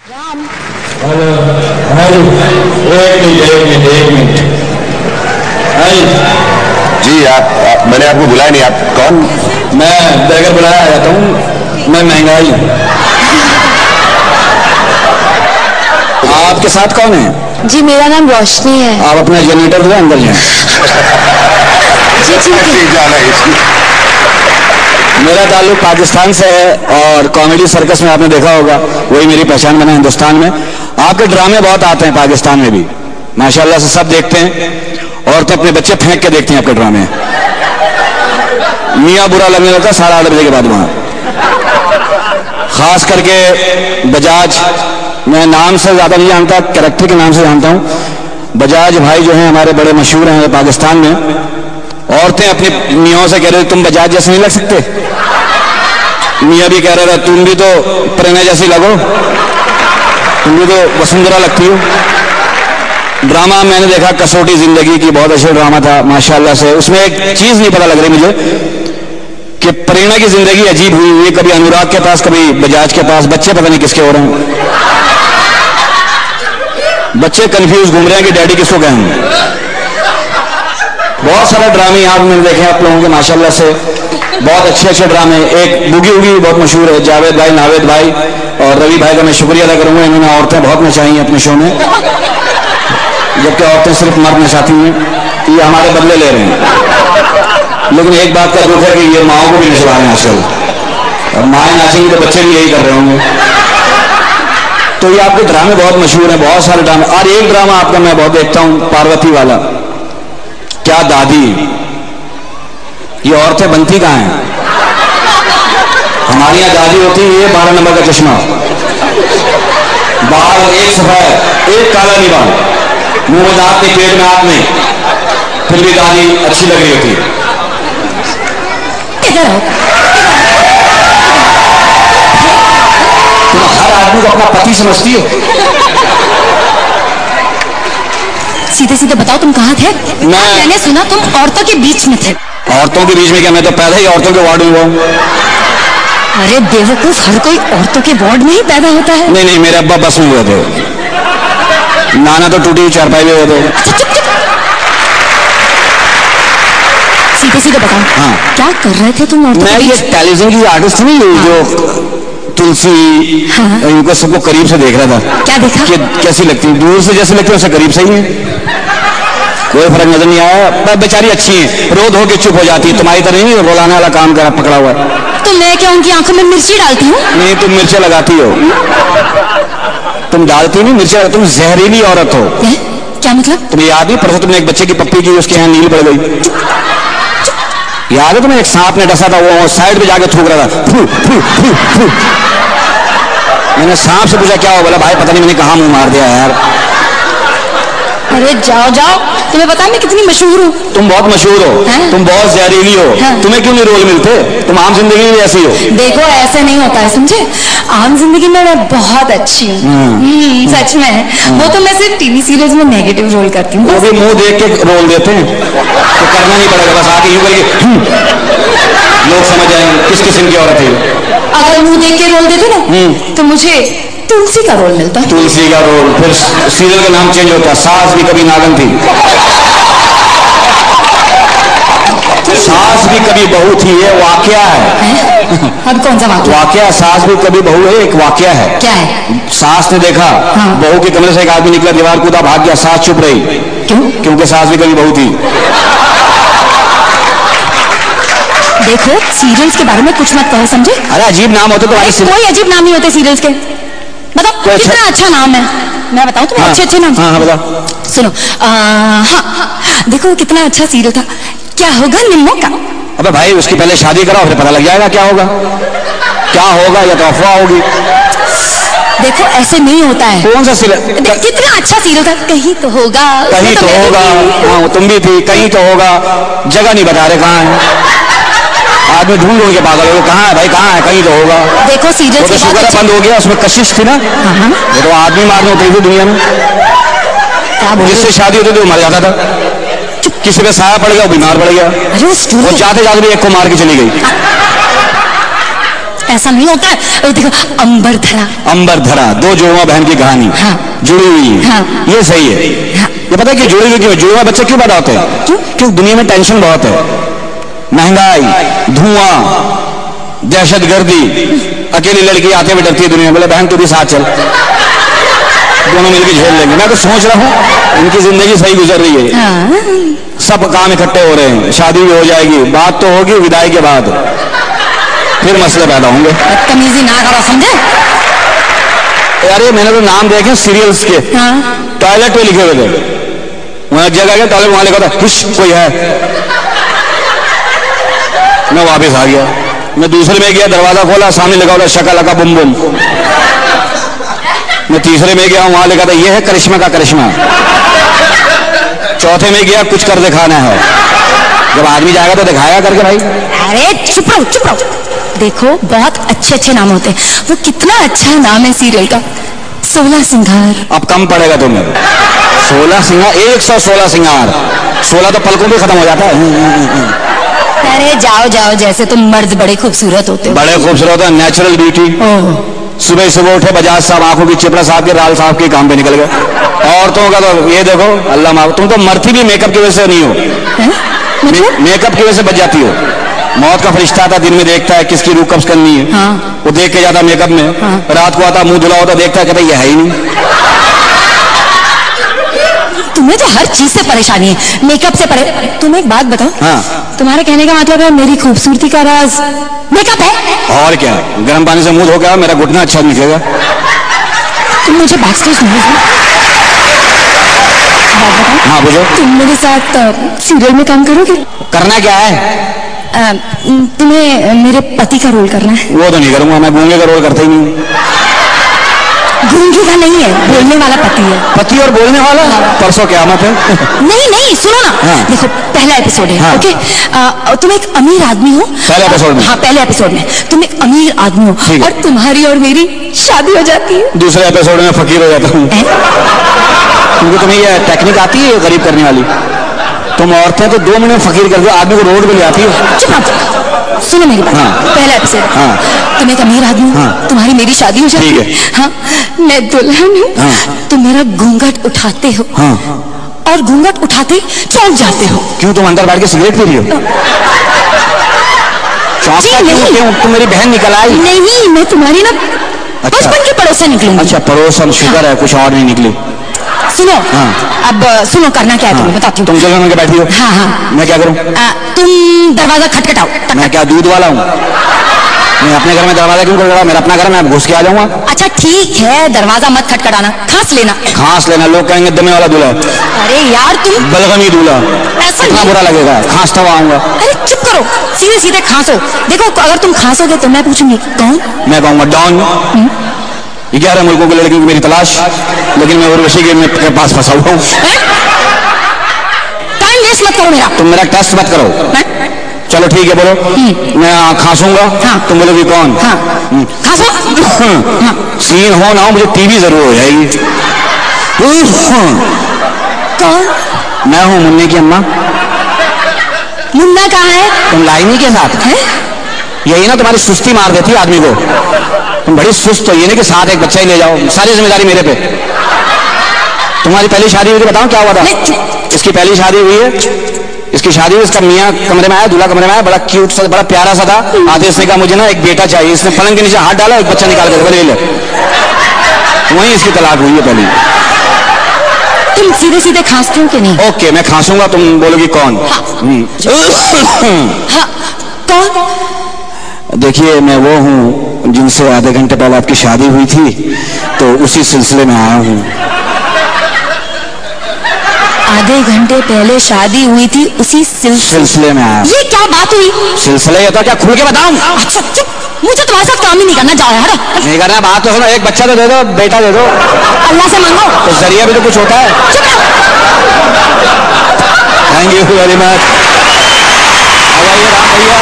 Hello hello, एक minute. जी आप मैंने आपको बुलाया नहीं, आप कौन? मैं बैगर बुलाया जाता हूँ, मैं महंगाई हूँ। आपके साथ कौन है? जी मेरा नाम रोशनी है। आप अपना जनरेटर दो, अंदर जाएं। जी ठीक है। मेरा ताल्लुक पाकिस्तान से है और कॉमेडी सर्कस में आपने देखा होगा, वही मेरी पहचान बना हिंदुस्तान में। आपके ड्रामे बहुत आते हैं पाकिस्तान में भी, माशाल्लाह से सब देखते हैं। औरतें अपने बच्चे फेंक के देखती हैं आपके ड्रामे। मियाँ बुरा लगने लगता सारा 8 बजे के बाद वहां, खास करके बजाज। मैं नाम से ज्यादा नहीं जानता, कैरेक्टर के नाम से जानता हूं। बजाज भाई जो हैं हमारे बड़े मशहूर हैं पाकिस्तान में। औरतें अपनी मियाँ से कह रहे तुम बजाज जैसे नहीं लग सकते, मियाँ भी कह रहे तुम भी तो प्रेरणा जैसी लगो, तुम भी तो वसुंधरा लगती हो। ड्रामा मैंने देखा कसौटी जिंदगी की, बहुत अच्छा ड्रामा था माशाल्लाह से। उसमें एक चीज नहीं पता लग रही मुझे कि प्रेरणा की जिंदगी अजीब हुई है, कभी अनुराग के पास कभी बजाज के पास, बच्चे पता नहीं किसके हो रहे हैं। बच्चे कंफ्यूज घूम रहे हैं कि डैडी किसको कहें। बहुत सारे ड्रामे यहाँ मैंने देखे आप लोगों के माशाल्लाह से, बहुत अच्छे अच्छे ड्रामे। एक बुगी उगी बहुत मशहूर है, जावेद भाई, नावेद भाई और रवि भाई का मैं शुक्रिया अदा करूंगा। इन्होंने औरतें बहुत नचाई अपने शो में, जबकि औरतें सिर्फ मर्द नचाती हैं, ये हमारे बदले ले रहे हैं। लेकिन एक बात का दुख है कि ये माओ को भी नचवा रहे हैं आजकल, और माएँ नाचेंगी तो बच्चे भी यही कर रहे होंगे। तो ये आपके ड्रामे बहुत मशहूर हैं, बहुत सारे ड्रामे। और एक ड्रामा आपका मैं बहुत देखता हूँ, पार्वती वाला। क्या दादी, ये औरतें बनती कहाँ हैं? हमारी यहाँ दादी होती है ये 12 नंबर का चश्मा, बाल एक सफेद एक काला नहीं, बाल मुंह में दांत नहीं, पेट में हाथ नहीं, फिर भी दादी अच्छी लग रही होती है। तुम हर आदमी को अपना पति समझती हो? सीधे सीधे बताओ तुम कहाँ थे? मैंने सुना तुम औरतों के बीच में थे। औरतों के बीच में क्या? मैं तो पैदा ही औरतों के वार्ड में हुआ हूँ। अरे बेवकूफ, हर कोई औरतों के वार्ड में ही पैदा होता है। नहीं नहीं, मेरे अब्बा बस में हुए थे, नाना तो टूटी हुई चारपाई में हुए थे। सीधे सीधे बताओ, हाँ क्या कर रहे थे तुम औरतों के बीच? मैं ये टेलीविजन की आर्टिस्ट नहीं, जो तुलसी, हाँ। इनको सबको करीब से देख रहा था। क्या देखा? कि कैसी लगती है, दूर से जैसे लगती है उससे करीब से ही है, कोई फर्क नजर नहीं आया। बेचारी अच्छी है, रो धो के चुप हो जाती है, तुम्हारी तरह नहीं रोलाने वाला काम करा पकड़ा हुआ है। तो मैं क्या उनकी आंखों में मिर्ची डालती हूँ? नहीं, तुम मिर्ची लगाती हो। तुम डालती नहीं मिर्ची, तुम जहरीली औरत हो। क्या मतलब? तुम्हें याद नहीं, परसों तुमने एक बच्चे की पप्पी की, उसके यहाँ नील पड़ गई, याद है तुम्हें? एक सांप ने डसा था, वो साइड पे जाके थूक रहा था, फू फू फू फू। मैंने सांप से पूछा क्या हो, बोला भाई पता नहीं मैंने कहाँ मुंह मार दिया यार। अरे जाओ जाओ, तुम्हें पता है मैं कितनी मशहूर हूँ? तुम बहुत मशहूर हो, तुम बहुत जहरीली हो, तुम्हें क्यों नहीं रोल मिलते? तुम आम जिंदगी में ऐसी हो। देखो ऐसे नहीं होता है, समझे? आम जिंदगी में मैं बहुत अच्छी हूँ, सच में। वो तो मैं सिर्फ टीवी सीरियल्स में नेगेटिव रोल करती हूँ। वो भी मुंह देख के रोल देते हैं, तो करना नहीं पड़ेगा, बस आके यूं करके लोग समझ जाएंगे किस किस्म की औरत है। अगर मुंह देख के रोल देते ना तो मुझे तुलसी का रोल मिलता। तुलसी का रोल, फिर सीरियल का नाम चेंज होता, सास भी कभी नागन थी, सास भी कभी बहू थी। ये वाकया है। अब कौन सा वाकया? वाकया सास भी कभी बहू है, एक वाकया है। क्या है? सास ने देखा, हाँ। बहू के कमरे से एक आदमी निकला, दीवार कूदा, भाग गया, सास चुप रही। क्यों? क्योंकि सास भी कभी बहू थी। देखो सीरियल्स के बारे में कुछ मत कहो, समझे? अरे अजीब नाम होते तो कोई अजीब नाम नहीं होते सीरियल्स के। बताओ कितना अच्छा नाम है, मैं बताऊं तुम्हें? हाँ, अच्छे नाम। हाँ बताओ। सुनो, हाँ, देखो कितना अच्छा सीरियल था, क्या होगा निम्मो का। अबे भाई उसकी पहले शादी कराओ, फिर पता लग जाएगा क्या होगा। क्या होगा या तो अफवाह होगी। देखो ऐसे नहीं होता है। कौन सा सीरियल? कितना अच्छा सीरियल था। कहीं तो होगा, कहीं तो होगा, हाँ तुम भी थी, कहीं तो होगा, जगह नहीं बता रहे कहाँ है। आदमी ढूंढ ढूंढ के पागल हो गया, कहाँ है भाई, कहाँ है, कहीं तो होगा। देखो सीरियल तो शुगर बंद हो गया, उसमें कशिश थी ना, वो तो आदमी मारने होती थी दुनिया में, जिससे शादी होती थी वो मर जाता था, किसी पे साया पड़ गया वो बीमार पड़ गया, वो जाते जाते भी एक को मार के चली गई। ऐसा नहीं होता है। देखो अंबर धरा। अंबर धरा, दो जुड़वा बहन की कहानी। हाँ। जुड़ी हुई है। हाँ। ये सही है। हाँ। ये पता है कि जुड़ी हुई क्यों? जुड़वा बच्चे क्यों पैदा होते हैं? क्यों? दुनिया में टेंशन बहुत है, महंगाई, धुआं, दहशतगर्दी। अकेली लड़की आते हुए डरती है दुनिया। बोले बहन तू भी साथ चल, दोनों मिलकर झेल लेंगे। मैं तो सोच रहा हूँ इनकी जिंदगी सही गुजर रही है। हाँ। सब काम इकट्ठे हो रहे हैं, शादी भी हो जाएगी, बात तो होगी विदाई के बाद, फिर मसले पैदा होंगे। बदतमीजी ना करो, समझे? अरे मैंने तो नाम देखे सीरियल्स के। हाँ। टॉयलेट पे लिखे हुए थे, वहां एक जगह गया टॉयलेट, वहां लिखा था हिश कोई है। मैं वापस आ गया। मैं दूसरे में गया, दरवाजा खोला, सामने लिखा हुआ शका लका बुम बुम। मैं तीसरे में गया, वहां लिखा था ये है करिश्मा का करिश्मा। चौथे में गया कुछ कर दिखाना है। जब आदमी जाएगा तो दिखाएगा करके भाई। अरे चुप रहो, चुप रहो। देखो बहुत अच्छे अच्छे नाम होते हैं। वो कितना अच्छा नाम है सीरियल का, 16 सिंगार। अब कम पड़ेगा तुम्हें। 16 सिंगार, 116 सिंगार। 16 तो पलकों पे खत्म हो जाता है। अरे जाओ जाओ, जैसे तुम मर्द बड़े खूबसूरत होते हो। बड़े खूबसूरत है, नेचुरल ब्यूटी। सुबह सुबह उठे, बजाज साहब आंखों की चिपड़ा साहब के, राल साहब के काम पे निकल गए। औरतों का तो ये देखो अल्लाह माफ, तुम तो मरती भी मेकअप की वजह से नहीं हो। मेकअप की वजह से बच जाती हो। मौत का फरिश्ता आता दिन में देखता है किसकी रूह कब्ज करनी है। हाँ। वो देख के जाता मेकअप में। हाँ। रात को आता मुंह धुला होता, देखता है कहता ये है ही नहीं। तुम्हें तो हर चीज से परेशानी है, मेकअप से तुम एक बात बताओ। हाँ। तुम्हारे कहने का मतलब है मेरी खूबसूरती का राज मेकअप है? और क्या, गर्म पानी से मुंह धो के मेरा घुटना अच्छा निकलेगा। तुम मुझे बैक स्टेज नहीं बताओ। हाँ बोलो। तुम मेरे साथ सीरियल में काम करोगे? करना क्या है? तुम्हें मेरे पति का रोल करना है। वो तो नहीं करूंगा, मैं गूंगे का रोल करता ही नहीं। गूंगे का नहीं है, बोलने वाला पति है। पति और बोलने वाला? परसों क़यामत है। नहीं नहीं, सुनो ना। हाँ। देखो पहला एपिसोड है। हाँ। ओके, तुम एक अमीर आदमी हो। पहले एपिसोड में? हाँ पहले एपिसोड में तुम एक अमीर आदमी हो और तुम्हारी और मेरी शादी हो जाती है। दूसरे एपिसोड में फकीर हो जाता हूँ। क्योंकि तुम्हें ये टेक्निक आती है गरीब करने वाली। तुम औरतें तो 2 मिनट में फकीर कर दो, आदमी को रोड पे ले आती है। चुप रहो, सुनो मेरी बात। हाँ। पहला एपिसोड। हाँ। तुम एक अमीर आदमी हो। हाँ। तुम्हारी मेरी शादी हो जाती है। हाँ। मैं दुल्हन हूँ। हाँ। तुम मेरा घूंघट उठाते हो। हाँ। और घूंघट उठाते चौंक जाते हो। क्यों, तुम अंदर बैठ के सिगरेट पी रही हो? क्यों? तुम मेरी बहन निकल आई? नहीं, मैं तुम्हारी ना बचपन की पड़ोसन निकलूंगी। अच्छा पड़ोसन, शुक्र है कुछ और नहीं निकली। सुनो। हाँ। अब सुनो, करना क्या है? हाँ। तुम्हें बताती हूँ। तुम जगह में बैठी हो। हाँ हाँ। मैं क्या करूँ? तुम दरवाजा खटखटाओ। मैं क्या दूध वाला हूँ? मैं अपने घर में दरवाजा क्यों खटखटाऊं? मेरा अपना घर, मैं घुस के आ जाऊंगा। अच्छा ठीक है, दरवाजा मत खटखटाना, खांस लेना। खांस लेना? लोग कहेंगे दमे वाला दूल्हा। अरे यार तुम बलगमी दूल्हा, ऐसा इतना बुरा लगेगा। खांसता हुआ आऊंगा। अरे चुप करो, सीधे सीधे खांसो। देखो अगर तुम खांसोगे तो मैं पूछूंगी कौन? मैं कहूंगा डॉन। 11 मुल्कों की लड़की की मेरी तलाश, लेकिन मैं उर्वशी के पास फंसा हुआ हूँ। टाइम वेस्ट मत करो मेरा। तुम मेरा टेस्ट मत करो। चलो ठीक है, बोलो। मैं खांसूंगा। हाँ। तुम बोलोगी कौन? हाँ। खांसो। हाँ। सीन हो ना हो, मुझे टीवी जरूर हो जाएगी। कौन? मैं हूँ मुन्ने की अम्मा। मुन्ना कहाँ है? तुम लाइनी के साथ है? यही ना तुम्हारी सुस्ती मार देती है आदमी को। तुम बड़ी सुस्त हो, ये नहीं कि साथ एक बच्चा ही ले जाओ, सारी जिम्मेदारी मेरे पे। तुम्हारी पहली शादी हुई थी, बताओ क्या हुआ था? इसकी पहली शादी हुई है, इसकी शादी हुई, इसका मियाँ कमरे में आया, दूल्हा कमरे में आया, बड़ा क्यूट सा, बड़ा प्यारा सा था। आते इसने कहा मुझे ना एक बेटा चाहिए। इसने पलंग के नीचे हाथ डाला, एक बच्चा निकाल कर ले ले। वहीं इसकी तलाक हुई है पहली। तुम सीधे सीधे खांसते हो कि नहीं? ओके, मैं खांसूंगा, तुम बोलोगी कौन? हाँ। कौन? देखिए मैं वो हूँ जिनसे आधे घंटे पहले आपकी शादी हुई थी, तो उसी सिलसिले में आया हूँ। आधे घंटे पहले शादी हुई थी, उसी सिलसिले में आया। ये क्या बात हुई? सिलसिले ये तो क्या, खुल के बताऊं? अच्छा चुप, मुझे तुम्हारे साथ काम ही नहीं करना। जाओ यार। नहीं करना, बात तो सुनो। एक बच्चा तो दे दो, बेटा दे दो। अल्लाह से मांगो। तो जरिया भी तो कुछ होता है। Thank you very much. भैया